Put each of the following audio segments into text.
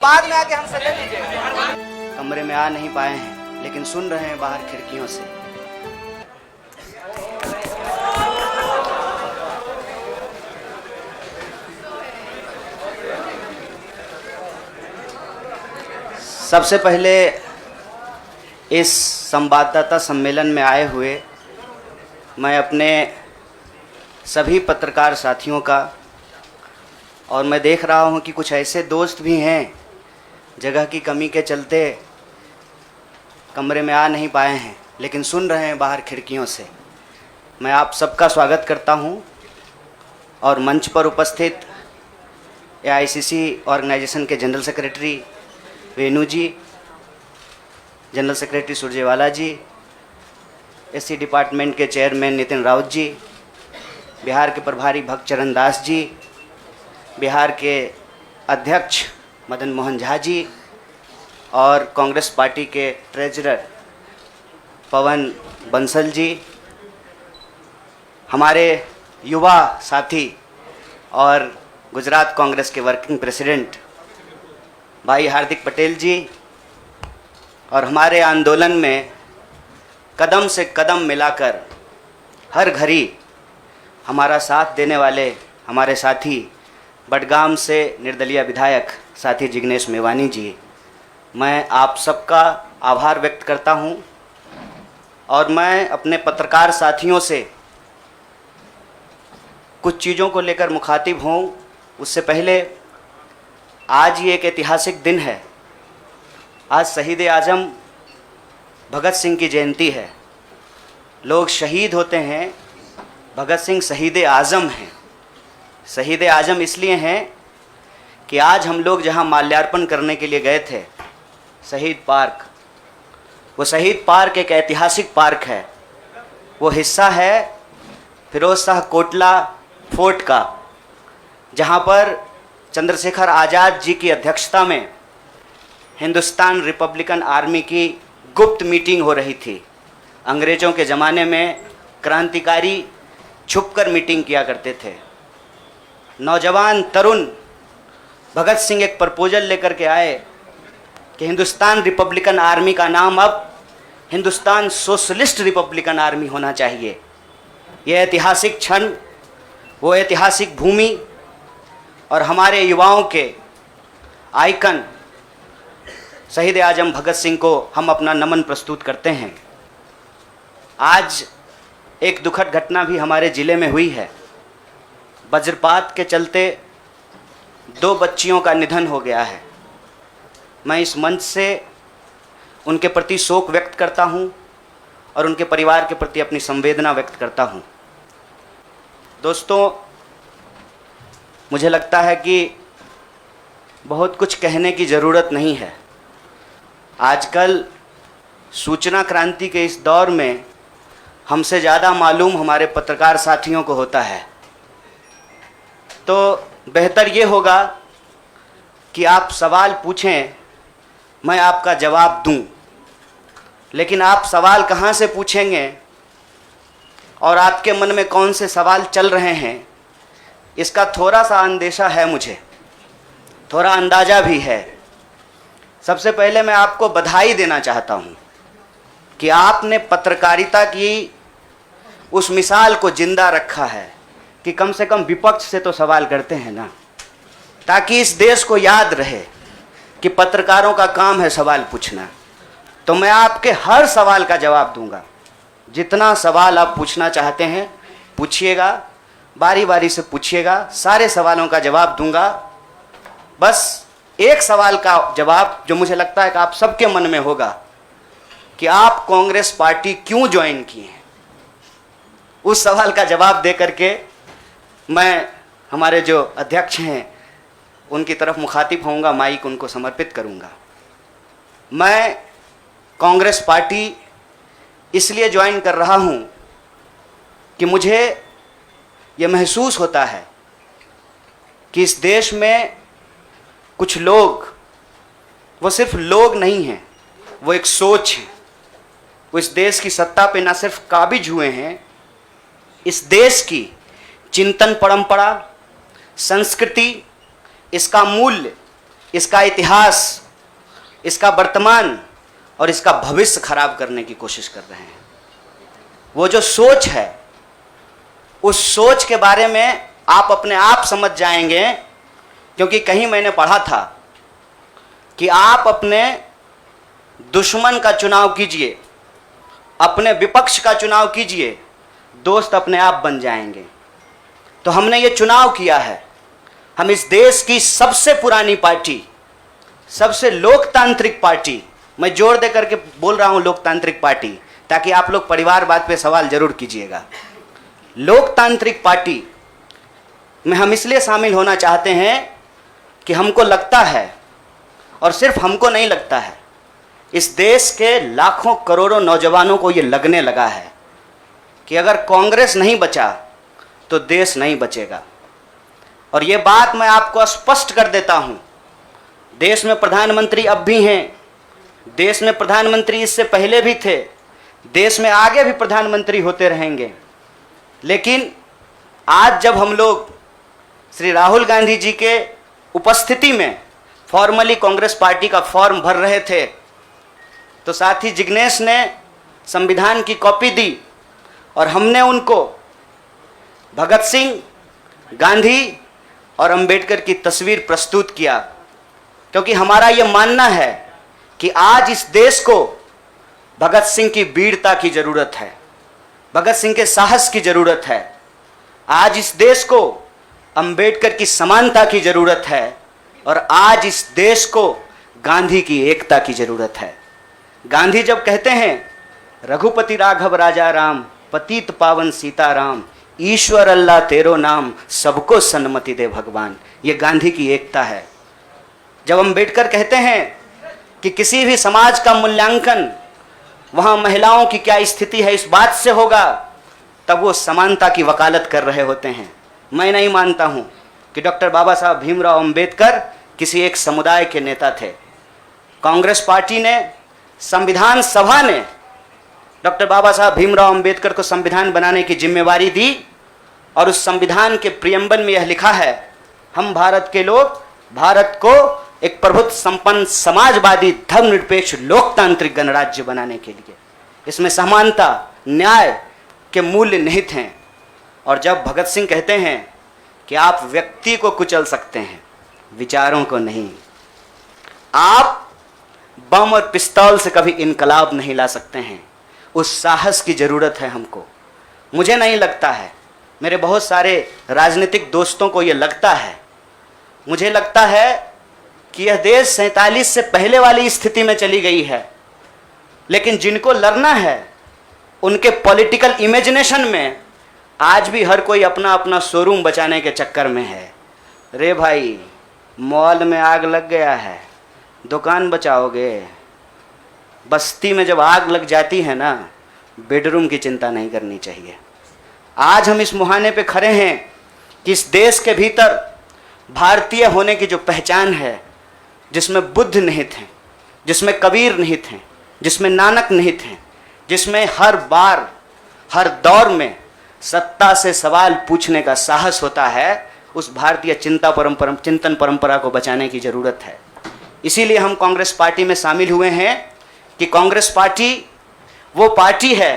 बाद में आके हमसे ले लीजिए। कमरे में आ नहीं पाए हैं लेकिन सुन रहे हैं बाहर खिड़कियों से। सबसे पहले इस संवाददाता सम्मेलन में आए हुए मैं अपने सभी पत्रकार साथियों का, और मैं देख रहा हूं कि कुछ ऐसे दोस्त भी हैं जगह की कमी के चलते कमरे में आ नहीं पाए हैं लेकिन सुन रहे हैं बाहर खिड़कियों से। मैं आप सबका स्वागत करता हूं और मंच पर उपस्थित एआईसीसी ऑर्गेनाइजेशन के जनरल सेक्रेटरी वेणु जी, जनरल सेक्रेटरी सुरजेवाला जी, एससी डिपार्टमेंट के चेयरमैन नितिन राउत जी, बिहार के प्रभारी भक्तचरण दास जी, बिहार के अध्यक्ष मदन मोहन झा जी और कांग्रेस पार्टी के ट्रेजरर पवन बंसल जी, हमारे युवा साथी और गुजरात कांग्रेस के वर्किंग प्रेसिडेंट भाई हार्दिक पटेल जी, और हमारे आंदोलन में कदम से कदम मिलाकर हर घड़ी हमारा साथ देने वाले हमारे साथी बडगाम से निर्दलीय विधायक साथी जिग्नेश मेवानी जी, मैं आप सबका आभार व्यक्त करता हूं। और मैं अपने पत्रकार साथियों से कुछ चीज़ों को लेकर मुखातिब हूं। उससे पहले आज ये एक ऐतिहासिक दिन है। आज शहीद आज़म भगत सिंह की जयंती है। लोग शहीद होते हैं, भगत सिंह शहीद आज़म हैं। शहीद आज़म इसलिए हैं कि आज हम लोग जहां माल्यार्पण करने के लिए गए थे, शहीद पार्क, वो शहीद पार्क एक ऐतिहासिक पार्क है। वो हिस्सा है फिरोज शाह कोटला फोर्ट का, जहां पर चंद्रशेखर आज़ाद जी की अध्यक्षता में हिंदुस्तान रिपब्लिकन आर्मी की गुप्त मीटिंग हो रही थी। अंग्रेज़ों के ज़माने में क्रांतिकारी छुपकर मीटिंग किया करते थे। नौजवान तरुण भगत सिंह एक प्रपोजल लेकर के आए कि हिंदुस्तान रिपब्लिकन आर्मी का नाम अब हिंदुस्तान सोशलिस्ट रिपब्लिकन आर्मी होना चाहिए। यह ऐतिहासिक क्षण, वो ऐतिहासिक भूमि और हमारे युवाओं के आइकन शहीद आज़म भगत सिंह को हम अपना नमन प्रस्तुत करते हैं। आज एक दुखद घटना भी हमारे ज़िले में हुई है। वज्रपात के चलते 2 बच्चियों का निधन हो गया है। मैं इस मंच से उनके प्रति शोक व्यक्त करता हूं और उनके परिवार के प्रति अपनी संवेदना व्यक्त करता हूं। दोस्तों, मुझे लगता है कि बहुत कुछ कहने की ज़रूरत नहीं है। आजकल सूचना क्रांति के इस दौर में हमसे ज़्यादा मालूम हमारे पत्रकार साथियों को होता है। तो बेहतर ये होगा कि आप सवाल पूछें, मैं आपका जवाब दूं। लेकिन आप सवाल कहाँ से पूछेंगे और आपके मन में कौन से सवाल चल रहे हैं, इसका थोड़ा सा अंदेशा है, मुझे थोड़ा अंदाज़ा भी है। सबसे पहले मैं आपको बधाई देना चाहता हूं कि आपने पत्रकारिता की उस मिसाल को जिंदा रखा है कि कम से कम विपक्ष से तो सवाल करते हैं ना, ताकि इस देश को याद रहे कि पत्रकारों का काम है सवाल पूछना। तो मैं आपके हर सवाल का जवाब दूंगा। जितना सवाल आप पूछना चाहते हैं पूछिएगा, बारी बारी से पूछिएगा, सारे सवालों का जवाब दूंगा। बस एक सवाल का जवाब जो मुझे लगता है कि आप सबके मन में होगा कि आप कांग्रेस पार्टी क्यों ज्वाइन किए हैं, उस सवाल का जवाब दे करके मैं हमारे जो अध्यक्ष हैं उनकी तरफ मुखातिब होऊंगा, माइक उनको समर्पित करूंगा। मैं कांग्रेस पार्टी इसलिए ज्वाइन कर रहा हूं कि मुझे ये महसूस होता है कि इस देश में कुछ लोग, वो सिर्फ लोग नहीं हैं, वो एक सोच है। वो इस देश की सत्ता पे ना सिर्फ काबिज हुए हैं, इस देश की चिंतन परंपरा, संस्कृति, इसका मूल्य इसका इतिहास, इसका वर्तमान और इसका भविष्य खराब करने की कोशिश कर रहे हैं। वो जो सोच है, उस सोच के बारे में आप अपने आप समझ जाएंगे, क्योंकि कहीं मैंने पढ़ा था कि आप अपने दुश्मन का चुनाव कीजिए, अपने विपक्ष का चुनाव कीजिए, दोस्त अपने आप बन जाएंगे। तो हमने ये चुनाव किया है। हम इस देश की सबसे पुरानी पार्टी, सबसे लोकतांत्रिक पार्टी, मैं जोर दे करके बोल रहा हूं लोकतांत्रिक पार्टी, ताकि आप लोग परिवारवाद पे सवाल जरूर कीजिएगा। लोकतांत्रिक पार्टी में हम इसलिए शामिल होना चाहते हैं कि हमको लगता है, और सिर्फ हमको नहीं लगता है, इस देश के लाखों करोड़ों नौजवानों को ये लगने लगा है कि अगर कांग्रेस नहीं बचा तो देश नहीं बचेगा। और ये बात मैं आपको स्पष्ट कर देता हूं, देश में प्रधानमंत्री अब भी हैं, देश में प्रधानमंत्री इससे पहले भी थे, देश में आगे भी प्रधानमंत्री होते रहेंगे। लेकिन आज जब हम लोग श्री राहुल गांधी जी के उपस्थिति में फॉर्मली कांग्रेस पार्टी का फॉर्म भर रहे थे, तो साथी जिग्नेश ने संविधान की कॉपी दी और हमने उनको भगत सिंह, गांधी और अंबेडकर की तस्वीर प्रस्तुत किया, क्योंकि हमारा यह मानना है कि आज इस देश को भगत सिंह की वीरता की जरूरत है, भगत सिंह के साहस की जरूरत है। आज इस देश को अंबेडकर की समानता की जरूरत है, और आज इस देश को गांधी की एकता की जरूरत है। गांधी जब कहते हैं, रघुपति राघव राजा राम, पतित पावन सीताराम, ईश्वर अल्लाह तेरो नाम, सबको सन्मति दे भगवान, ये गांधी की एकता है। जब अंबेडकर कहते हैं कि किसी भी समाज का मूल्यांकन वहां महिलाओं की क्या स्थिति है इस बात से होगा, तब वो समानता की वकालत कर रहे होते हैं। मैं नहीं मानता हूं कि डॉक्टर बाबा साहब भीमराव अंबेडकर किसी एक समुदाय के नेता थे। कांग्रेस पार्टी ने, संविधान सभा ने डॉक्टर बाबा साहब भीमराव अंबेडकर को संविधान बनाने की जिम्मेवारी दी, और उस संविधान के प्रियम्बल में यह लिखा है, हम भारत के लोग भारत को एक प्रभुत्व संपन्न समाजवादी धर्मनिरपेक्ष लोकतांत्रिक गणराज्य बनाने के लिए, इसमें समानता, न्याय के मूल्य निहित हैं। और जब भगत सिंह कहते हैं कि आप व्यक्ति को कुचल सकते हैं, विचारों को नहीं, आप बम और पिस्तौल से कभी इनकलाब नहीं ला सकते हैं, उस साहस की जरूरत है हमको। मुझे नहीं लगता है, मेरे बहुत सारे राजनीतिक दोस्तों को यह लगता है, मुझे लगता है कि यह देश 47 से पहले वाली स्थिति में चली गई है। लेकिन जिनको लड़ना है, उनके पॉलिटिकल इमेजिनेशन में आज भी हर कोई अपना अपना शोरूम बचाने के चक्कर में है। रे भाई, मॉल में आग लग गया है, दुकान बचाओगे? बस्ती में जब आग लग जाती है ना, बेडरूम की चिंता नहीं करनी चाहिए। आज हम इस मुहाने पे खड़े हैं कि इस देश के भीतर भारतीय होने की जो पहचान है, जिसमें बुद्ध निहित हैं, जिसमें कबीर निहित हैं, जिसमें नानक निहित हैं, जिसमें हर बार हर दौर में सत्ता से सवाल पूछने का साहस होता है, उस भारतीय चिंतन परंपरा को बचाने की जरूरत है। इसीलिए हम कांग्रेस पार्टी में शामिल हुए हैं कि कांग्रेस पार्टी वो पार्टी है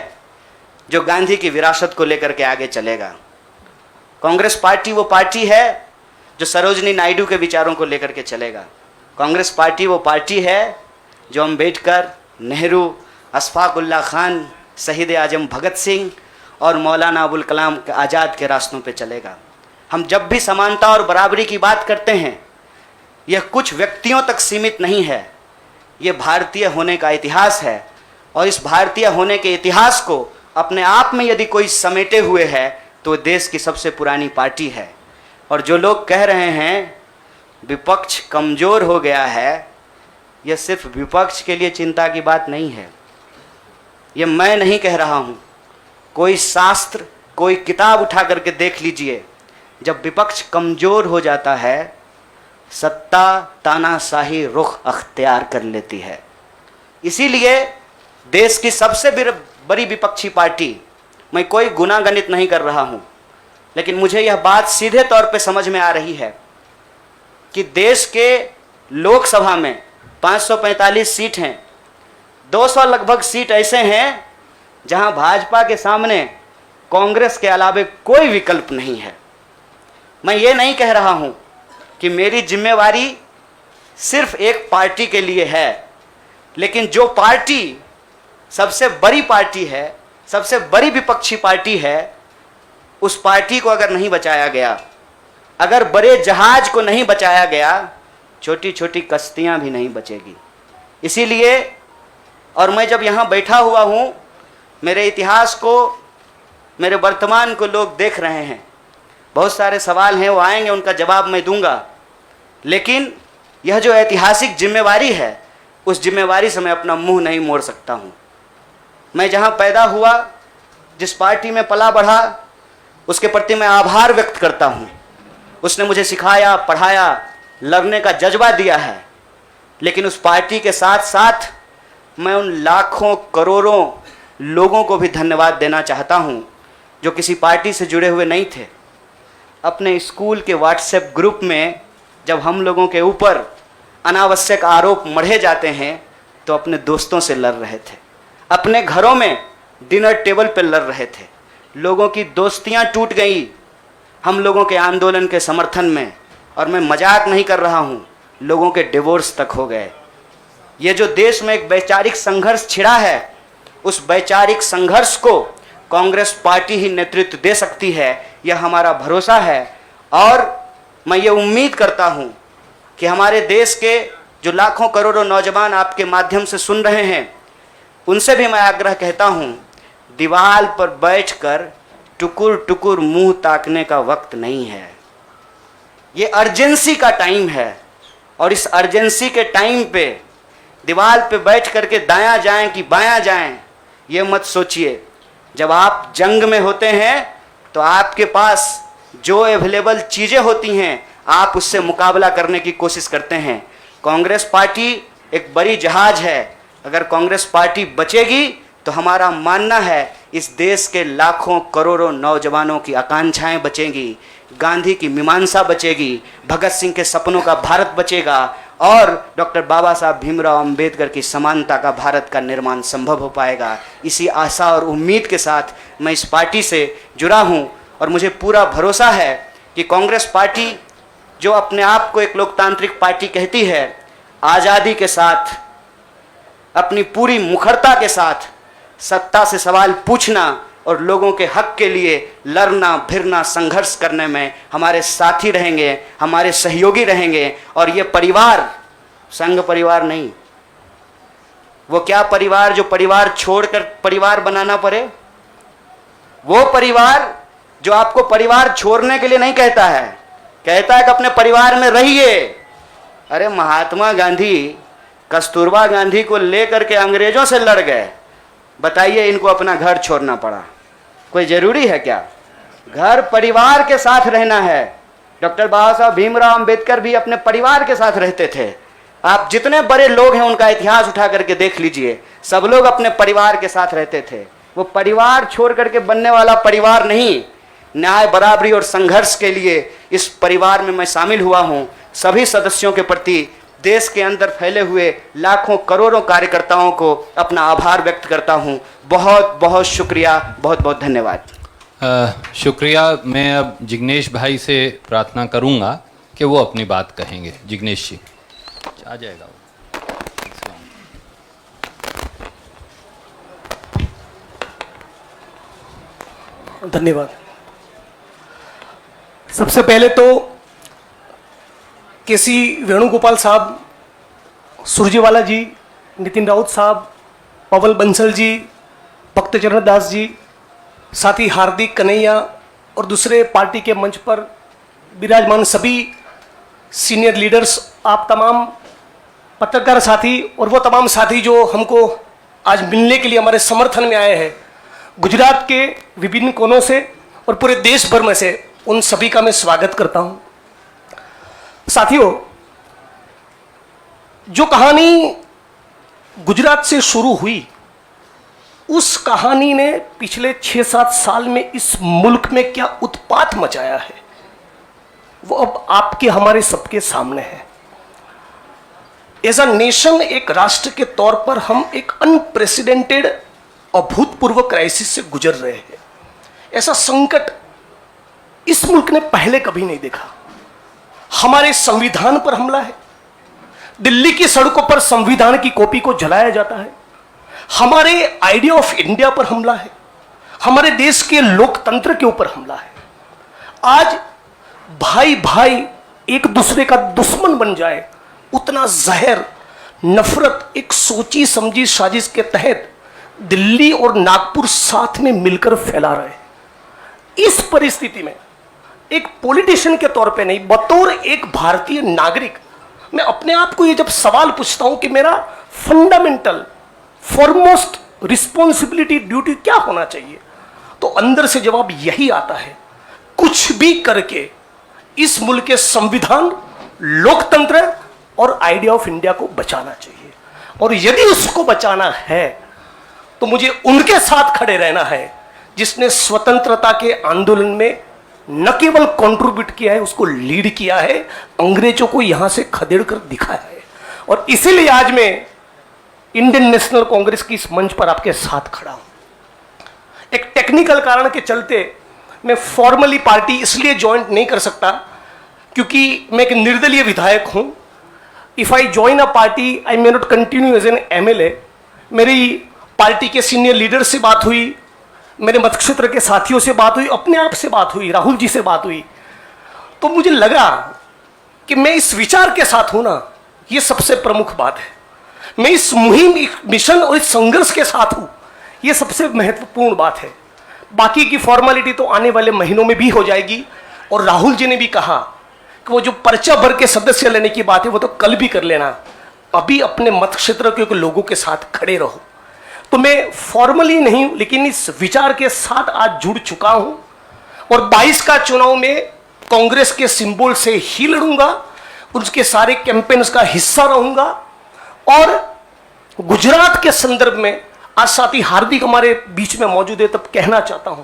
जो गांधी की विरासत को लेकर के आगे चलेगा। कांग्रेस पार्टी वो पार्टी है जो सरोजनी नायडू के विचारों को लेकर के चलेगा। कांग्रेस पार्टी वो पार्टी है जो अम्बेडकर, नेहरू, अशफाक उल्लाह खान, शहीद आजम भगत सिंह और मौलाना अबुल कलाम आज़ाद के रास्तों पे चलेगा। हम जब भी समानता और बराबरी की बात करते हैं, यह कुछ व्यक्तियों तक सीमित नहीं है, यह भारतीय होने का इतिहास है। और इस भारतीय होने के इतिहास को अपने आप में यदि कोई समेटे हुए है तो देश की सबसे पुरानी पार्टी है। और जो लोग कह रहे हैं विपक्ष कमज़ोर हो गया है, यह सिर्फ विपक्ष के लिए चिंता की बात नहीं है। यह मैं नहीं कह रहा हूँ, कोई शास्त्र, कोई किताब उठा करके देख लीजिए। जब विपक्ष कमज़ोर हो जाता है, सत्ता तानाशाही रुख अख्तियार कर लेती है। इसीलिए देश की सबसे बड़ी विपक्षी पार्टी, मैं कोई गुनागणित नहीं कर रहा हूँ, लेकिन मुझे यह बात सीधे तौर पे समझ में आ रही है कि देश के लोकसभा में 545 सीट हैं, 200 लगभग सीट ऐसे हैं जहां भाजपा के सामने कांग्रेस के अलावे कोई विकल्प नहीं है। मैं ये नहीं कह रहा हूं कि मेरी जिम्मेवारी सिर्फ एक पार्टी के लिए है, लेकिन जो पार्टी सबसे बड़ी पार्टी है, सबसे बड़ी विपक्षी पार्टी है, उस पार्टी को अगर नहीं बचाया गया, अगर बड़े जहाज को नहीं बचाया गया, छोटी छोटी कश्तियां भी नहीं बचेगी। इसीलिए, और मैं जब यहाँ बैठा हुआ हूँ, मेरे इतिहास को, मेरे वर्तमान को लोग देख रहे हैं। बहुत सारे सवाल हैं, वो आएंगे, उनका जवाब मैं दूंगा, लेकिन यह जो ऐतिहासिक जिम्मेवारी है, उस जिम्मेवारी से मैं अपना मुंह नहीं मोड़ सकता हूँ। मैं जहाँ पैदा हुआ, जिस पार्टी में पला बढ़ा, उसके प्रति मैं आभार व्यक्त करता हूँ। उसने मुझे सिखाया, पढ़ाया, लड़ने का जज्बा दिया है। लेकिन उस पार्टी के साथ साथ मैं उन लाखों करोड़ों लोगों को भी धन्यवाद देना चाहता हूँ जो किसी पार्टी से जुड़े हुए नहीं थे। अपने स्कूल के व्हाट्सएप ग्रुप में जब हम लोगों के ऊपर अनावश्यक आरोप मढ़े जाते हैं तो अपने दोस्तों से लड़ रहे थे, अपने घरों में डिनर टेबल पर लड़ रहे थे। लोगों की दोस्तियां टूट गई हम लोगों के आंदोलन के समर्थन में, और मैं मजाक नहीं कर रहा हूं, लोगों के डिवोर्स तक हो गए। ये जो देश में एक वैचारिक संघर्ष छिड़ा है, उस वैचारिक संघर्ष को कांग्रेस पार्टी ही नेतृत्व दे सकती है, यह हमारा भरोसा है। और मैं ये उम्मीद करता हूं कि हमारे देश के जो लाखों करोड़ों नौजवान आपके माध्यम से सुन रहे हैं, उनसे भी मैं आग्रह कहता हूं, दीवार पर बैठकर टुकुर टुकुर मुंह ताकने का वक्त नहीं है। ये अर्जेंसी का टाइम है, और इस अर्जेंसी के टाइम पे दीवार पे बैठ करके दायां जाएं कि बायां जाएं, ये मत सोचिए। जब आप जंग में होते हैं तो आपके पास जो अवेलेबल चीज़ें होती हैं, आप उससे मुकाबला करने की कोशिश करते हैं। कांग्रेस पार्टी एक बड़ी जहाज है। अगर कांग्रेस पार्टी बचेगी तो हमारा मानना है इस देश के लाखों करोड़ों नौजवानों की आकांक्षाएं बचेंगी, गांधी की मीमांसा बचेगी, भगत सिंह के सपनों का भारत बचेगा, और डॉक्टर बाबा साहब भीमराव अंबेडकर की समानता का भारत का निर्माण संभव हो पाएगा। इसी आशा और उम्मीद के साथ मैं इस पार्टी से जुड़ा हूं, और मुझे पूरा भरोसा है कि कांग्रेस पार्टी जो अपने आप को एक लोकतांत्रिक पार्टी कहती है, आज़ादी के साथ, अपनी पूरी मुखरता के साथ सत्ता से सवाल पूछना और लोगों के हक के लिए लड़ना भिड़ना संघर्ष करने में हमारे साथी रहेंगे, हमारे सहयोगी रहेंगे। और ये परिवार संघ परिवार नहीं, वो क्या परिवार जो परिवार छोड़कर परिवार बनाना पड़े, वो परिवार जो आपको परिवार छोड़ने के लिए नहीं कहता है, कहता है कि अपने परिवार में रहिए। अरे महात्मा गांधी कस्तूरबा गांधी को लेकर के अंग्रेजों से लड़ गए, बताइए इनको अपना घर छोड़ना पड़ा? कोई जरूरी है क्या? घर परिवार के साथ रहना है। डॉक्टर बाबा साहब भीमराव अंबेडकर भी अपने परिवार के साथ रहते थे। आप जितने बड़े लोग हैं उनका इतिहास उठा करके देख लीजिए, सब लोग अपने परिवार के साथ रहते थे। वो परिवार छोड़ करके बनने वाला परिवार नहीं। न्याय, बराबरी और संघर्ष के लिए इस परिवार में मैं शामिल हुआ हूँ। सभी सदस्यों के प्रति, देश के अंदर फैले हुए लाखों करोड़ों कार्यकर्ताओं को अपना आभार व्यक्त करता हूं। बहुत बहुत शुक्रिया, बहुत बहुत धन्यवाद। शुक्रिया। मैं अब जिग्नेश भाई से प्रार्थना करूंगा कि वो अपनी बात कहेंगे। जिग्नेश जी आ जाएगा वो। धन्यवाद। सबसे पहले तो केसी वेणुगोपाल साहब, सुरजेवाला जी, नितिन राउत साहब, पवल बंसल जी, भक्तचरण दास जी, साथ ही हार्दिक कन्हैया और दूसरे पार्टी के मंच पर विराजमान सभी सीनियर लीडर्स, आप तमाम पत्रकार साथी और वो तमाम साथी जो हमको आज मिलने के लिए हमारे समर्थन में आए हैं, गुजरात के विभिन्न कोनों से और पूरे देश भर में से, उन सभी का मैं स्वागत करता हूं। साथियों, जो कहानी गुजरात से शुरू हुई, उस कहानी ने पिछले 6-7 साल में इस मुल्क में क्या उत्पात मचाया है, वो अब आपके हमारे सबके सामने है। एज अ नेशन, एक राष्ट्र के तौर पर हम एक अनप्रेसिडेंटेड, अभूतपूर्व क्राइसिस से गुजर रहे हैं। ऐसा संकट इस मुल्क ने पहले कभी नहीं देखा। हमारे संविधान पर हमला है, दिल्ली की सड़कों पर संविधान की कॉपी को जलाया जाता है, हमारे आइडिया ऑफ इंडिया पर हमला है, हमारे देश के लोकतंत्र के ऊपर हमला है। आज भाई भाई एक दूसरे का दुश्मन बन जाए, उतना जहर, नफरत एक सोची समझी साजिश के तहत दिल्ली और नागपुर साथ में मिलकर फैला रहे हैं। इस परिस्थिति में एक पॉलिटिशियन के तौर पे नहीं, बतौर एक भारतीय नागरिक, मैं अपने आप को ये जब सवाल पूछता हूं कि मेरा फंडामेंटल फॉरमोस्ट रिस्पॉन्सिबिलिटी, ड्यूटी क्या होना चाहिए, तो अंदर से जवाब यही आता है, कुछ भी करके इस मुल्क के संविधान, लोकतंत्र और आइडिया ऑफ इंडिया को बचाना चाहिए। और यदि उसको बचाना है तो मुझे उनके साथ खड़े रहना है जिसने स्वतंत्रता के आंदोलन में न केवल कंट्रीब्यूट किया है, उसको लीड किया है, अंग्रेजों को यहां से खदेड़ कर दिखाया है। और इसीलिए आज मैं इंडियन नेशनल कांग्रेस की इस मंच पर आपके साथ खड़ा हूं। एक टेक्निकल कारण के चलते मैं फॉर्मली पार्टी इसलिए ज्वाइन नहीं कर सकता क्योंकि मैं एक निर्दलीय विधायक हूं। If I join a party I may not continue as an MLA. मेरी पार्टी के सीनियर लीडर से बात हुई, मेरे मतक्षेत्र के साथियों से बात हुई, अपने आप से बात हुई, राहुल जी से बात हुई, तो मुझे लगा कि मैं इस विचार के साथ हूं ना, ये सबसे प्रमुख बात है। मैं इस मुहिम, मिशन और इस संघर्ष के साथ हूं, ये सबसे महत्वपूर्ण बात है। बाकी की फॉर्मेलिटी तो आने वाले महीनों में भी हो जाएगी। और राहुल जी ने भी कहा कि वो जो पर्चा भर के सदस्य लेने की बात है वो तो कल भी कर लेना, अभी अपने मत क्षेत्र के लोगों के साथ खड़े रहो। तो मैं फॉर्मली नहीं लेकिन इस विचार के साथ आज जुड़ चुका हूं और 22 का चुनाव में कांग्रेस के सिंबल से ही लड़ूंगा, उसके सारे कैंपेन्स का हिस्सा रहूंगा। और गुजरात के संदर्भ में आज साथी हार्दिक हमारे बीच में मौजूद है, तब कहना चाहता हूं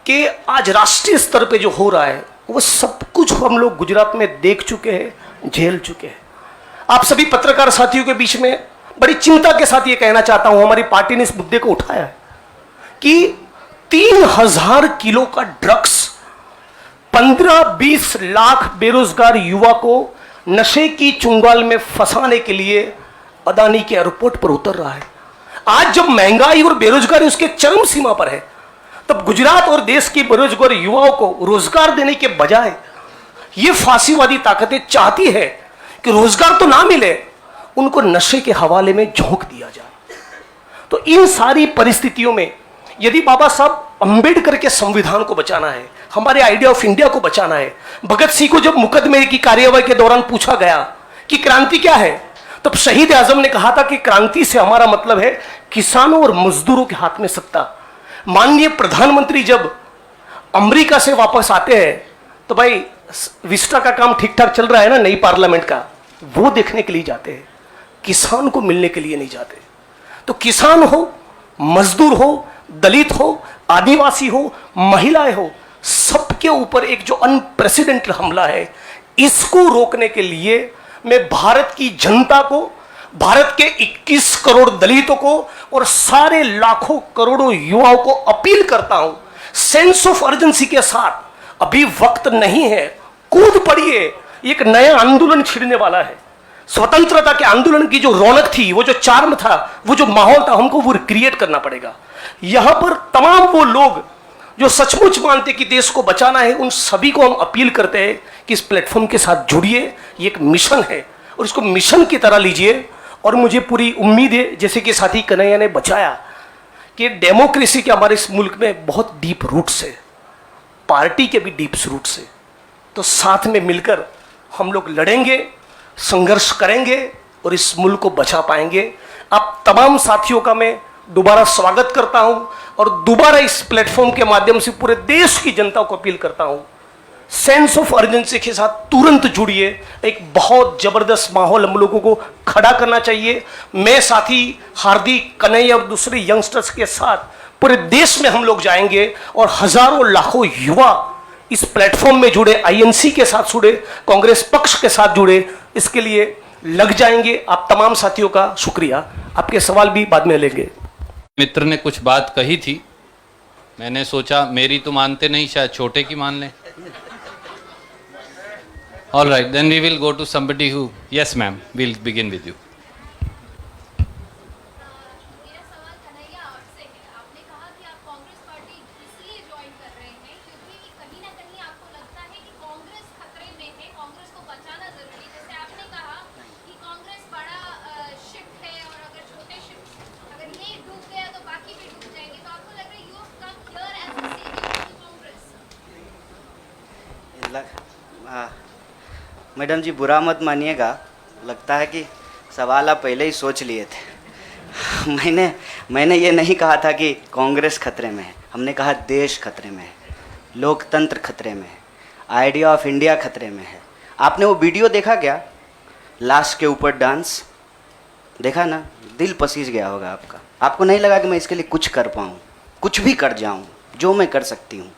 कि आज राष्ट्रीय स्तर पे जो हो रहा है वो सब कुछ हम लोग गुजरात में देख चुके हैं, झेल चुके हैं। आप सभी पत्रकार साथियों के बीच में बड़ी चिंता के साथ ये कहना चाहता हूं, हमारी पार्टी ने इस मुद्दे को उठाया है कि 3000 किलो का ड्रग्स 15-20 लाख बेरोजगार युवा को नशे की चुंगाल में फंसाने के लिए अदानी के एयरपोर्ट पर उतर रहा है। आज जब महंगाई और बेरोजगारी उसके चरम सीमा पर है, तब गुजरात और देश की बेरोजगार युवाओं को रोजगार देने के बजाय ये फांसीवादी ताकतें चाहती है कि रोजगार तो ना मिले, उनको नशे के हवाले में झोंक दिया जाए। तो इन सारी परिस्थितियों में यदि बाबा साहब अंबेडकर के संविधान को बचाना है, हमारे आइडिया ऑफ इंडिया को बचाना है, भगत सिंह को जब मुकदमे की कार्यवाही के दौरान पूछा गया कि क्रांति क्या है, तब शहीद आजम ने कहा था कि क्रांति से हमारा मतलब है किसानों और मजदूरों के हाथ में सत्ता। माननीय प्रधानमंत्री जब अमेरिका से वापस आते हैं तो भाई विस्टा का काम ठीक ठाक चल रहा है ना, नई पार्लियामेंट का, वो देखने के लिए जाते हैं, किसान को मिलने के लिए नहीं जाते। तो किसान हो, मजदूर हो, दलित हो, आदिवासी हो, महिलाएं हो, सबके ऊपर एक जो अनप्रेसिडेंटेड हमला है, इसको रोकने के लिए मैं भारत की जनता को, भारत के 21 करोड़ दलितों को और सारे लाखों करोड़ों युवाओं को अपील करता हूं, सेंस ऑफ अर्जेंसी के साथ, अभी वक्त नहीं है, कूद पड़िए, एक नया आंदोलन छिड़ने वाला है। स्वतंत्रता के आंदोलन की जो रौनक थी, वो जो चार्म था, वो जो माहौल था, हमको वो क्रिएट करना पड़ेगा। यहां पर तमाम वो लोग जो सचमुच मानते कि देश को बचाना है, उन सभी को हम अपील करते हैं कि इस प्लेटफॉर्म के साथ जुड़िए। ये एक मिशन है और इसको मिशन की तरह लीजिए। और मुझे पूरी उम्मीद है, जैसे कि साथी कन्हैया ने बचाया, कि डेमोक्रेसी के हमारे इस मुल्क में बहुत डीप रूट्स है, पार्टी के भी डीप रूट्स है। तो साथ में मिलकर हम लोग लड़ेंगे, संघर्ष करेंगे और इस मुल्क को बचा पाएंगे। आप तमाम साथियों का मैं दोबारा स्वागत करता हूं और दोबारा इस प्लेटफॉर्म के माध्यम से पूरे देश की जनता को अपील करता हूं, सेंस ऑफ अर्जेंसी के साथ तुरंत जुड़िए। एक बहुत जबरदस्त माहौल हम लोगों को खड़ा करना चाहिए। मैं साथी हार्दिक, कन्हैया और दूसरे यंगस्टर्स के साथ पूरे देश में हम लोग जाएंगे और हजारों लाखों युवा इस प्लेटफॉर्म में जुड़े, आईएनसी के साथ जुड़े, कांग्रेस पक्ष के साथ जुड़े। इसके लिए लग जाएंगे। आप तमाम साथियों का शुक्रिया। आपके सवाल भी बाद में लेंगे। मित्र ने कुछ बात कही थी, मैंने सोचा मेरी तो मानते नहीं, शायद छोटे की मान लें। All right, then we will go to somebody who, yes ma'am, will begin with you. मेरा सवाल कन्हैया आपसे है। आपने कहा कि आप कांग्रेस पार्टी इसलिए ज्वाइन कर रहे हैं क्योंकि कहीं ना कहीं आपको लगता है कि कांग्रेस खतरे में है, कांग्रेस को बचाना जरूरी है। जैसे आपने कहा कि कांग्रेस बड़ा शिप है और अगर छोटे शिप अगर ये डूब गया तो बाकी भी डूब जाएंगे, तो आपको लग रहा है you have come here as a saviour to Congress. Madam ji बुरा मत मानिएगा, लगता है कि सवाल आप पहले ही सोच लिए थे। मैंने ये नहीं कहा था कि कांग्रेस खतरे में है, हमने कहा देश खतरे में है, लोकतंत्र खतरे में है, आइडिया ऑफ इंडिया खतरे में है। आपने वो वीडियो देखा क्या, लाश के ऊपर डांस देखा ना, दिल पसीज गया होगा आपका। आपको नहीं लगा कि मैं इसके लिए कुछ कर पाऊँ, कुछ भी कर जाऊँ जो मैं कर सकती हूँ।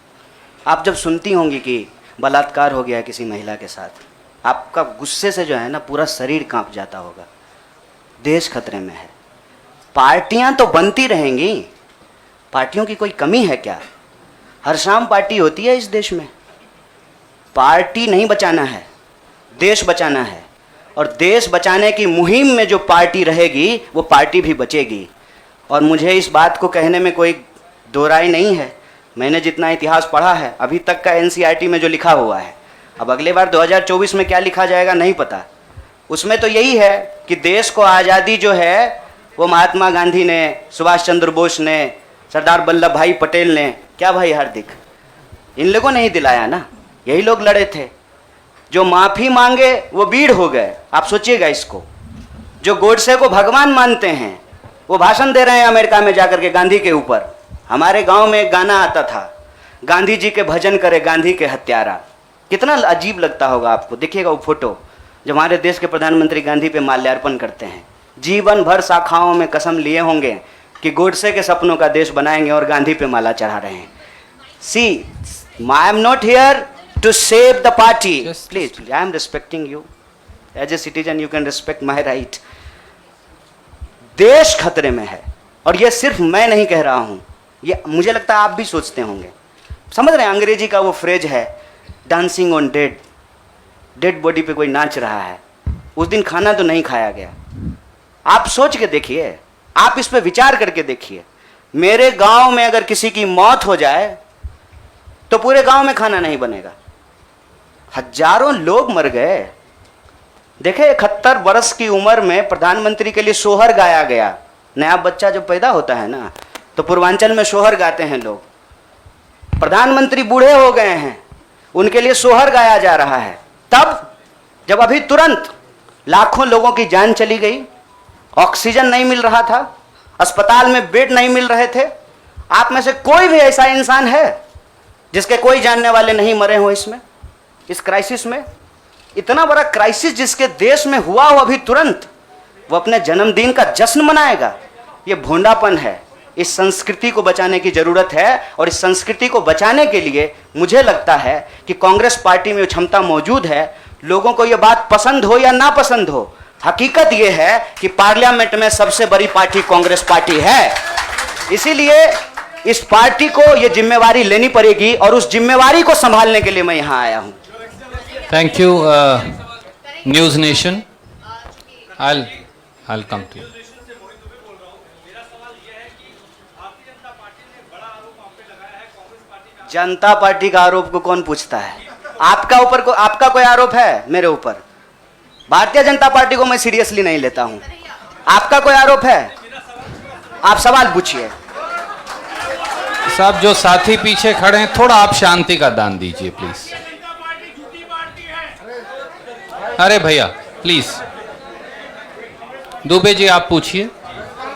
आप जब सुनती होंगी कि बलात्कार हो गया किसी महिला के साथ, आपका गुस्से से जो है ना पूरा शरीर कांप जाता होगा। देश खतरे में है। पार्टियां तो बनती रहेंगी, पार्टियों की कोई कमी है क्या? हर शाम पार्टी होती है इस देश में। पार्टी नहीं बचाना है, देश बचाना है, और देश बचाने की मुहिम में जो पार्टी रहेगी वो पार्टी भी बचेगी। और मुझे इस बात को कहने में कोई दो राय नहीं है। मैंने जितना इतिहास पढ़ा है अभी तक का एनसीईआरटी में जो लिखा हुआ है, अब अगले बार 2024 में क्या लिखा जाएगा नहीं पता। उसमें तो यही है कि देश को आज़ादी जो है वो महात्मा गांधी ने, सुभाष चंद्र बोस ने, सरदार वल्लभ भाई पटेल ने, क्या भाई हार्दिक, इन लोगों ने ही दिलाया ना। यही लोग लड़े थे। जो माफ़ी मांगे वो वीर हो गए। आप सोचिएगा इसको। जो गोडसे को भगवान मानते हैं वो भाषण दे रहे हैं अमेरिका में जाकर के गांधी के ऊपर। हमारे गांव में एक गाना आता था, गांधी जी के भजन करे गांधी के हत्यारा। कितना अजीब लगता होगा आपको। देखिएगा वो फोटो जब हमारे देश के प्रधानमंत्री गांधी पे माल्यार्पण करते हैं। जीवन भर शाखाओं में कसम लिए होंगे कि गोडसे के सपनों का देश बनाएंगे और गांधी पे माला चढ़ा रहे हैं। See, I am not here to save the party, please, I am respecting you as a citizen, you can respect my right. देश खतरे में है, और ये सिर्फ मैं नहीं कह रहा हूं, ये मुझे लगता है आप भी सोचते होंगे। समझ रहे हैं, अंग्रेजी का वो फ्रेज है dancing on dead, dead body पे कोई नाच रहा है। उस दिन खाना तो नहीं खाया गया। आप सोच के देखिए, आप इस पे विचार करके देखिए। मेरे गांव में अगर किसी की मौत हो जाए तो पूरे गांव में खाना नहीं बनेगा। हजारों लोग मर गए। देखे 71 वर्ष की उम्र में प्रधानमंत्री के लिए सोहर गाया गया। नया बच्चा जब पैदा होता है ना तो पूर्वांचल में सोहर गाते हैं लोग। प्रधानमंत्री बूढ़े हो गए हैं, उनके लिए सोहर गाया जा रहा है। तब जब अभी तुरंत लाखों लोगों की जान चली गई, ऑक्सीजन नहीं मिल रहा था, अस्पताल में बेड नहीं मिल रहे थे। आप में से कोई भी ऐसा इंसान है जिसके कोई जानने वाले नहीं मरे हो इसमें, इस क्राइसिस में? इतना बड़ा क्राइसिस जिसके देश में हुआ हो अभी तुरंत, वो अपने जन्मदिन का जश्न मनाएगा? ये भोंडापन है। इस संस्कृति को बचाने की जरूरत है, और इस संस्कृति को बचाने के लिए मुझे लगता है कि कांग्रेस पार्टी में क्षमता मौजूद है। लोगों को यह बात पसंद हो या ना पसंद हो, हकीकत यह है कि पार्लियामेंट में सबसे बड़ी पार्टी कांग्रेस पार्टी है। इसीलिए इस पार्टी को यह जिम्मेवारी लेनी पड़ेगी, और उस जिम्मेवारी को संभालने के लिए मैं यहां आया हूं। Thank you news nation. I'll come to you. Janata party का आरोप को कौन पूछता है? आपका कोई आरोप है मेरे ऊपर? भारतीय जनता पार्टी को मैं सीरियसली नहीं लेता हूं। आपका कोई आरोप है? आप सवाल पूछिए। साहब, जो साथी पीछे खड़े हैं, थोड़ा आप शांति का दान दीजिए प्लीज। अरे भैया प्लीज, दुबे जी आप पूछिए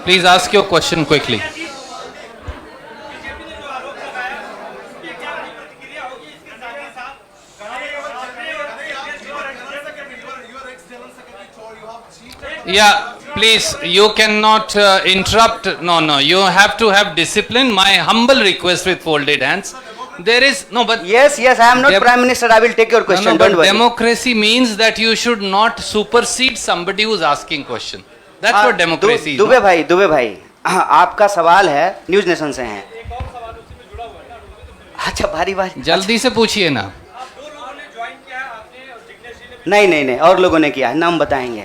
please, ask your question quickly. Yeah, please, you cannot interrupt. No, you have to have discipline. My humble request with folded hands. there is no, but Yes, yes, I am not Dem- Prime Minister. I will take your question. no, Don't but worry. democracy means that you should not supersede somebody who's asking question. That's what democracy is. Dubey no? भाई, दुबे भाई, आपका सवाल है, news nation से हैं। अच्छा, भारी भारी। जल्दी से पूछिए ना। नहीं नहीं नहीं, और लोगों ने किया है, नाम बताएंगे।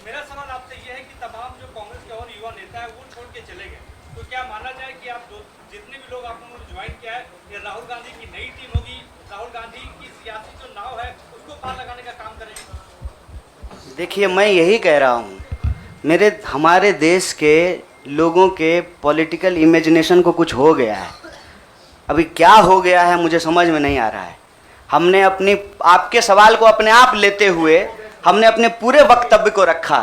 मेरा सवाल आपसे ये है कि तमाम जो कांग्रेस के और युवा नेता है वो छोड़ के चले गए, तो क्या माना जाए कि आप जितने भी लोग आपने ज्वाइन किया है, ये राहुल गांधी की नई टीम होगी, राहुल गांधी की सियासी जो नाव है उसको पार लगाने का काम करेंगे? देखिए, मैं यही कह रहा हूँ, हमारे देश के लोगों के पॉलिटिकल इमेजिनेशन को कुछ हो गया है। अभी क्या हो गया है मुझे समझ में नहीं आ रहा है। हमने आपके सवाल को अपने आप लेते हुए हमने अपने पूरे वक्तव्य को रखा।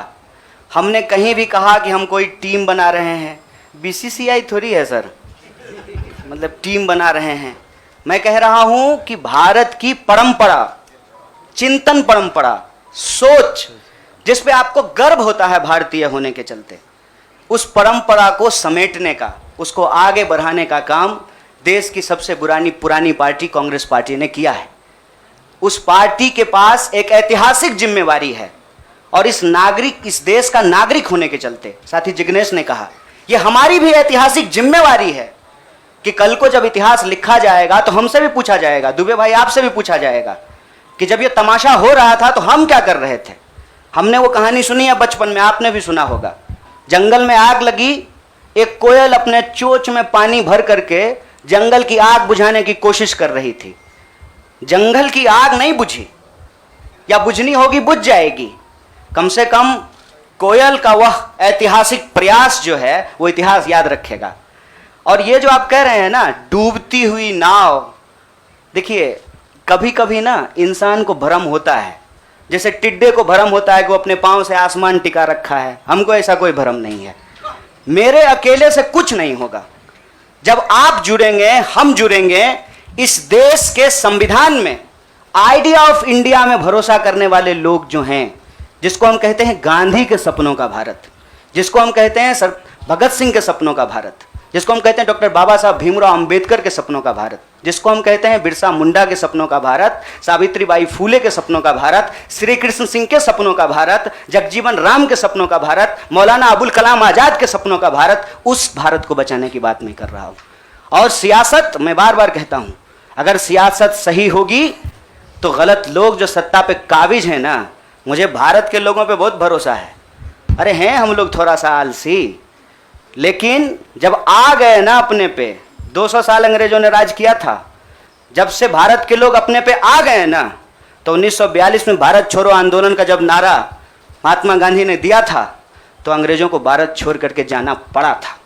हमने कहीं भी कहा कि हम कोई टीम बना रहे हैं, बीसीसीआई थोड़ी है सर, मतलब टीम बना रहे हैं। मैं कह रहा हूं कि भारत की परंपरा, चिंतन परंपरा, सोच, जिस पे आपको गर्व होता है भारतीय होने के चलते, उस परंपरा को समेटने का, उसको आगे बढ़ाने का काम देश की सबसे पुरानी पार्टी कांग्रेस पार्टी ने किया है। उस पार्टी के पास एक ऐतिहासिक जिम्मेवारी है और इस देश का नागरिक होने के चलते, साथी जिग्नेश ने कहा, यह हमारी भी ऐतिहासिक जिम्मेवारी है कि कल को जब इतिहास लिखा जाएगा तो हमसे भी पूछा जाएगा, दुबे भाई आपसे भी पूछा जाएगा कि जब यह तमाशा हो रहा था तो हम क्या कर रहे थे। हमने वो कहानी सुनी है बचपन में, आपने भी सुना होगा। जंगल में आग लगी, एक कोयल अपने चोंच में पानी भर करके जंगल की आग बुझाने की कोशिश कर रही थी। जंगल की आग नहीं बुझी, या बुझनी होगी बुझ जाएगी। कम से कम कोयल का वह ऐतिहासिक प्रयास जो है वो इतिहास याद रखेगा। और ये जो आप कह रहे हैं ना, डूबती हुई नाव, देखिए कभी कभी ना इंसान को भ्रम होता है, जैसे टिड्डे को भ्रम होता है कि वो अपने पांव से आसमान टिका रखा है। हमको ऐसा कोई भ्रम नहीं है। मेरे अकेले से कुछ नहीं होगा। जब आप जुड़ेंगे, हम जुड़ेंगे, इस देश के संविधान में, आइडिया ऑफ इंडिया में भरोसा करने वाले लोग जो हैं, जिसको हम कहते हैं गांधी के सपनों का भारत, जिसको हम कहते हैं सर भगत सिंह के सपनों का भारत, जिसको हम कहते हैं डॉक्टर बाबा साहब भीमराव अंबेडकर के सपनों का भारत, जिसको हम कहते हैं बिरसा मुंडा के सपनों का भारत, सावित्रीबाई फूले के सपनों का भारत, श्री कृष्ण सिंह के सपनों का भारत, जगजीवन राम के सपनों का भारत, मौलाना अबुल कलाम आजाद के सपनों का भारत, उस भारत को बचाने की बात मैं कर रहा हूँ। और सियासत, मैं बार बार कहता हूँ, अगर सियासत सही होगी तो गलत लोग जो सत्ता पे काबिज हैं ना, मुझे भारत के लोगों पे बहुत भरोसा है। अरे हैं हम लोग थोड़ा सा आलसी, लेकिन जब आ गए ना अपने पे, 200 साल अंग्रेजों ने राज किया था, जब से भारत के लोग अपने पे आ गए ना, तो 1942 में भारत छोड़ो आंदोलन का जब नारा महात्मा गांधी ने दिया था, तो अंग्रेजों को भारत छोड़ करके जाना पड़ा था।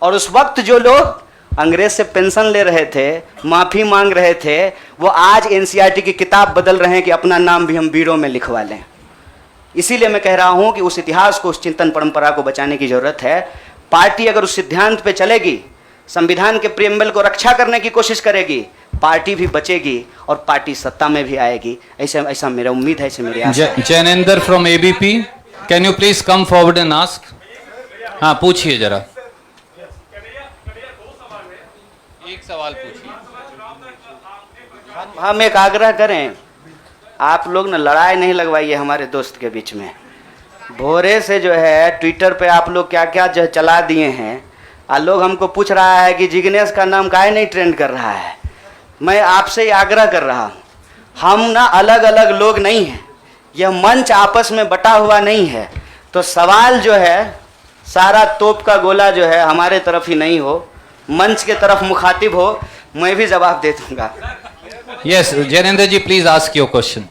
और उस वक्त जो लोग अंग्रेज से पेंशन ले रहे थे, माफ़ी मांग रहे थे, वो आज एनसीईआरटी की किताब बदल रहे हैं कि अपना नाम भी हम वीरों में लिखवा लें। इसीलिए मैं कह रहा हूं कि उस इतिहास को, उस चिंतन परंपरा को बचाने की जरूरत है। पार्टी अगर उस सिद्धांत पे चलेगी, संविधान के प्रियम्बल को रक्षा करने की कोशिश करेगी, पार्टी भी बचेगी और पार्टी सत्ता में भी आएगी। ऐसा मेरा उम्मीद है, ऐसे मेरी आशा है। Jainendra from ABP, can you please come forward and ask. हाँ, पूछिए जरा, एक सवाल पूछिए। हम एक आग्रह करें, आप लोग ना लड़ाई नहीं लगवाइए हमारे दोस्त के बीच में। भोरे से जो है ट्विटर पे आप लोग क्या क्या जो चला दिए हैं, और लोग हमको पूछ रहा है कि जिग्नेश का नाम काहे नहीं ट्रेंड कर रहा है। मैं आपसे ही आग्रह कर रहा हूँ, हम ना अलग अलग लोग नहीं हैं, यह मंच आपस में बटा हुआ नहीं है। तो सवाल जो है सारा तोप का गोला जो है हमारे तरफ ही नहीं हो, मंच के तरफ मुखातिब हो, मैं भी जवाब दे दूंगा। Yes, Jainendra ji please ask your question.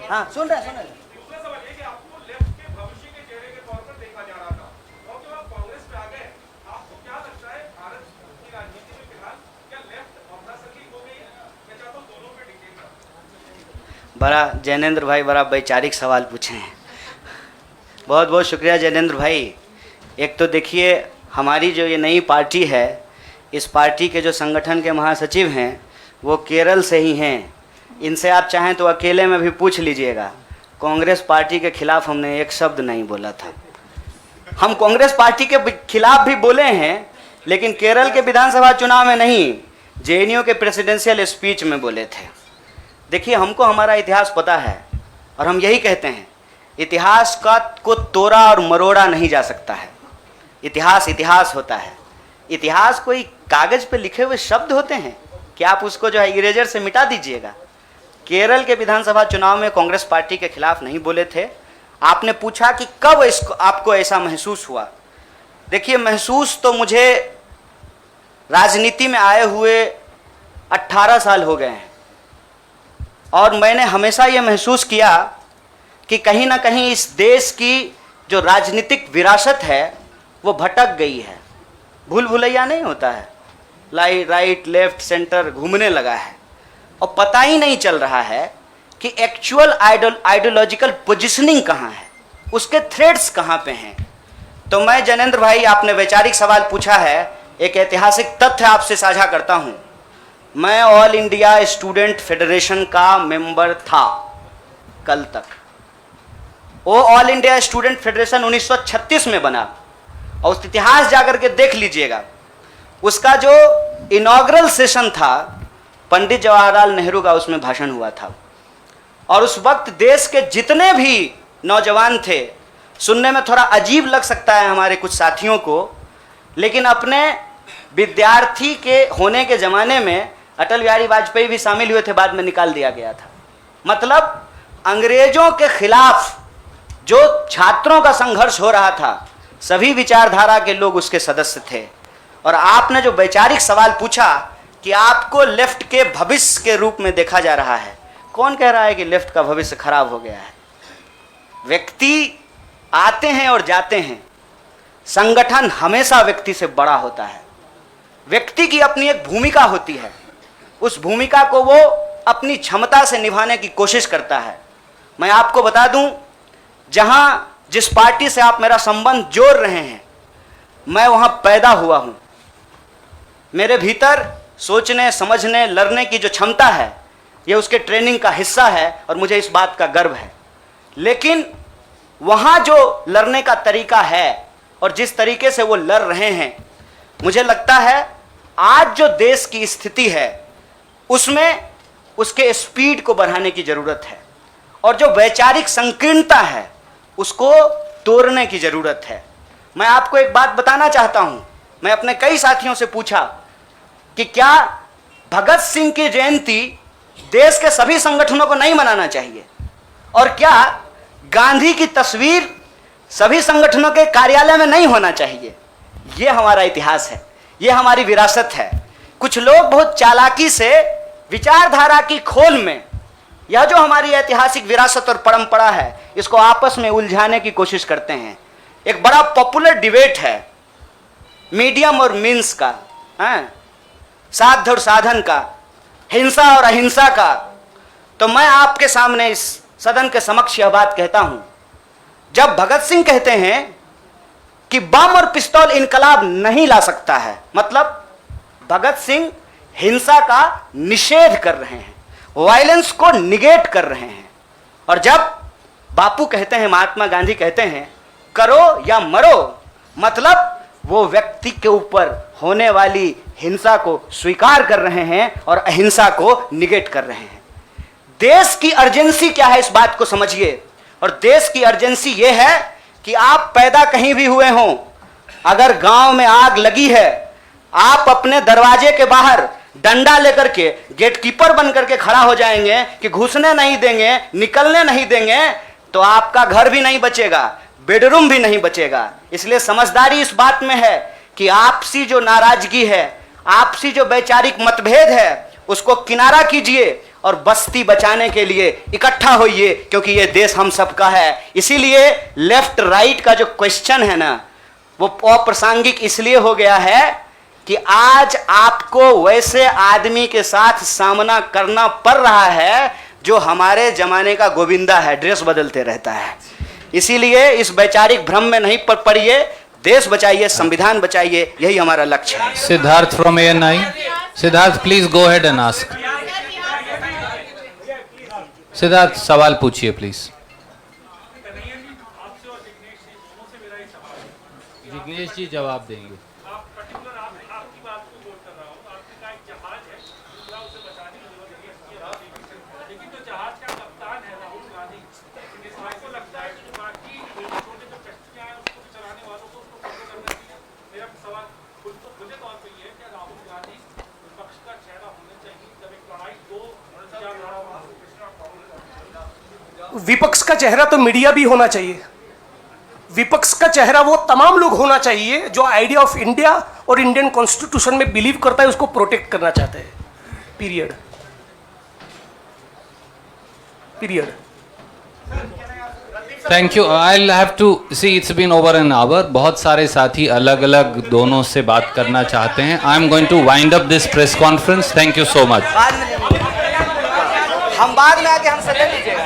हाँ, सुन रहे हैं। दूसरा सवाल ये कि आपको लेफ्ट के भविष्य के चेहरे के तौर पर देखा जा रहा था, और जब आप कांग्रेस में आ गए, आपको क्या लगता है भारत की राजनीति में फिलहाल क्या लेफ्ट अफरासकी हो गई है? मैं चाहता हूँ दोनों पे डिटेल का। बड़ा जैनेंद्र भाई बड़ा वैचारिक सवाल पूछे हैं, बहुत बहुत शुक्रिया जैनेंद्र भाई। एक तो देखिए, हमारी जो ये नई पार्टी है, इस पार्टी के जो संगठन के महासचिव हैं वो केरल से ही हैं। इनसे आप चाहें तो अकेले में भी पूछ लीजिएगा। कांग्रेस पार्टी के खिलाफ हमने एक शब्द नहीं बोला था। हम कांग्रेस पार्टी के खिलाफ भी बोले हैं, लेकिन केरल के विधानसभा चुनाव में नहीं, जेएनयू के प्रेसिडेंशियल स्पीच में बोले थे। देखिए, हमको हमारा इतिहास पता है और हम यही कहते हैं, इतिहास को तोड़ा और मरोड़ा नहीं जा सकता है। इतिहास इतिहास होता है। इतिहास कोई कागज़ पे लिखे हुए शब्द होते हैं कि आप उसको जो है इरेजर से मिटा दीजिएगा। केरल के विधानसभा चुनाव में कांग्रेस पार्टी के खिलाफ नहीं बोले थे। आपने पूछा कि कब इसको आपको ऐसा महसूस हुआ। देखिए, महसूस तो मुझे राजनीति में आए हुए 18 साल हो गए हैं और मैंने हमेशा ये महसूस किया कि कहीं ना कहीं इस देश की जो राजनीतिक विरासत है वो भटक गई है। भूल भुलैया नहीं होता है, राइट लेफ्ट सेंटर घूमने लगा है और पता ही नहीं चल रहा है कि एक्चुअल आइडियोलॉजिकल पोजिशनिंग कहाँ है, उसके थ्रेड्स कहाँ पे हैं। तो मैं जनेंद्र भाई, आपने वैचारिक सवाल पूछा है, एक ऐतिहासिक तथ्य आपसे साझा करता हूँ। मैं ऑल इंडिया स्टूडेंट फेडरेशन का मेंबर था कल तक। वो ऑल इंडिया स्टूडेंट फेडरेशन 1936 में बना और उस इतिहास जाकर के देख लीजिएगा। उसका जो इनॉग्रल सेशन था, पंडित जवाहरलाल नेहरू का उसमें भाषण हुआ था और उस वक्त देश के जितने भी नौजवान थे, सुनने में थोड़ा अजीब लग सकता है हमारे कुछ साथियों को, लेकिन अपने विद्यार्थी के होने के ज़माने में अटल बिहारी वाजपेयी भी शामिल हुए थे, बाद में निकाल दिया गया था। मतलब अंग्रेजों के खिलाफ जो छात्रों का संघर्ष हो रहा था, सभी विचारधारा के लोग उसके सदस्य थे। और आपने जो वैचारिक सवाल पूछा कि आपको लेफ्ट के भविष्य के रूप में देखा जा रहा है, कौन कह रहा है कि लेफ्ट का भविष्य खराब हो गया है? व्यक्ति आते हैं और जाते हैं, संगठन हमेशा व्यक्ति से बड़ा होता है। व्यक्ति की अपनी एक भूमिका होती है, उस भूमिका को वो अपनी क्षमता से निभाने की कोशिश करता है। मैं आपको बता दूं, जहां जिस पार्टी से आप मेरा संबंध जोड़ रहे हैं, मैं वहां पैदा हुआ हूं। मेरे भीतर सोचने, समझने, लड़ने की जो क्षमता है, ये उसके ट्रेनिंग का हिस्सा है और मुझे इस बात का गर्व है। लेकिन वहाँ जो लड़ने का तरीका है और जिस तरीके से वो लड़ रहे हैं, मुझे लगता है आज जो देश की स्थिति है उसमें उसके स्पीड को बढ़ाने की ज़रूरत है और जो वैचारिक संकीर्णता है उसको तोड़ने की ज़रूरत है। मैं आपको एक बात बताना चाहता हूँ। मैं अपने कई साथियों से पूछा कि क्या भगत सिंह की जयंती देश के सभी संगठनों को नहीं मनाना चाहिए, और क्या गांधी की तस्वीर सभी संगठनों के कार्यालय में नहीं होना चाहिए? ये हमारा इतिहास है, ये हमारी विरासत है। कुछ लोग बहुत चालाकी से विचारधारा की खोल में यह जो हमारी ऐतिहासिक विरासत और परंपरा है, इसको आपस में उलझाने की कोशिश करते हैं। एक बड़ा पॉपुलर डिबेट है मीडियम और मीन्स का, साध्य और साधन का, हिंसा और अहिंसा का। तो मैं आपके सामने इस सदन के समक्ष यह बात कहता हूं, जब भगत सिंह कहते हैं कि बम और पिस्तौल इनकलाब नहीं ला सकता है, मतलब भगत सिंह हिंसा का निषेध कर रहे हैं, वायलेंस को निगेट कर रहे हैं। और जब बापू कहते हैं, महात्मा गांधी कहते हैं करो या मरो, मतलब वो व्यक्ति के ऊपर होने वाली हिंसा को स्वीकार कर रहे हैं और अहिंसा को निगेट कर रहे हैं। देश की अर्जेंसी क्या है, इस बात को समझिए। और देश की अर्जेंसी ये है कि आप पैदा कहीं भी हुए हों, अगर गांव में आग लगी है, आप अपने दरवाजे के बाहर डंडा लेकर के गेटकीपर बन करके खड़ा हो जाएंगे कि घुसने नहीं देंगे, निकलने नहीं देंगे, तो आपका घर भी नहीं बचेगा, बेडरूम भी नहीं बचेगा। इसलिए समझदारी इस बात में है कि आपसी जो नाराजगी है, आपसी जो वैचारिक मतभेद है, उसको किनारा कीजिए और बस्ती बचाने के लिए इकट्ठा होइए, क्योंकि ये देश हम सबका है। इसीलिए लेफ्ट राइट का जो क्वेश्चन है ना, वो अप्रासंगिक इसलिए हो गया है कि आज आपको वैसे आदमी के साथ सामना करना पड़ रहा है जो हमारे जमाने का गोविंदा है, ड्रेस बदलते रहता है। इसीलिए इस वैचारिक भ्रम में नहीं पड़िए। देश बचाइए, संविधान बचाइए, यही हमारा लक्ष्य है। Siddharth from ANI. Siddharth please go ahead and ask. Siddharth सवाल पूछिए प्लीज. जिग्नेश जी जवाब देंगे. आपकी बात को बोल कर रहा हूँ. आपने कहा एक जहाज है, दूसरा उसे बचाने की जरूरत नहीं है, लेकिन जो जहाज का कप्तान है राहुल गांधी, इसको लगता है कि बाकी छोटे जो कश्तियां हैं उसको चलाने वालों को उसको फॉलो करना चाहिए. मेरा सवाल खुले तौर पर ये है कि राहुल गांधी विपक्ष का चेहरा होना चाहिए जब एक लड़ाई दो विपक्ष का चेहरा तो मीडिया भी होना चाहिए. विपक्ष का चेहरा वो तमाम लोग होना चाहिए जो आइडिया ऑफ इंडिया और इंडियन कॉन्स्टिट्यूशन में बिलीव करता है, उसको प्रोटेक्ट करना चाहते हैं. Period. Thank you. I have to see it's been over an hour. बहुत सारे साथी अलग अलग दोनों से बात करना चाहते हैं. I am going to wind up this press conference. Thank you so much. हम बाद में आके हमसे ले लीजिएगा.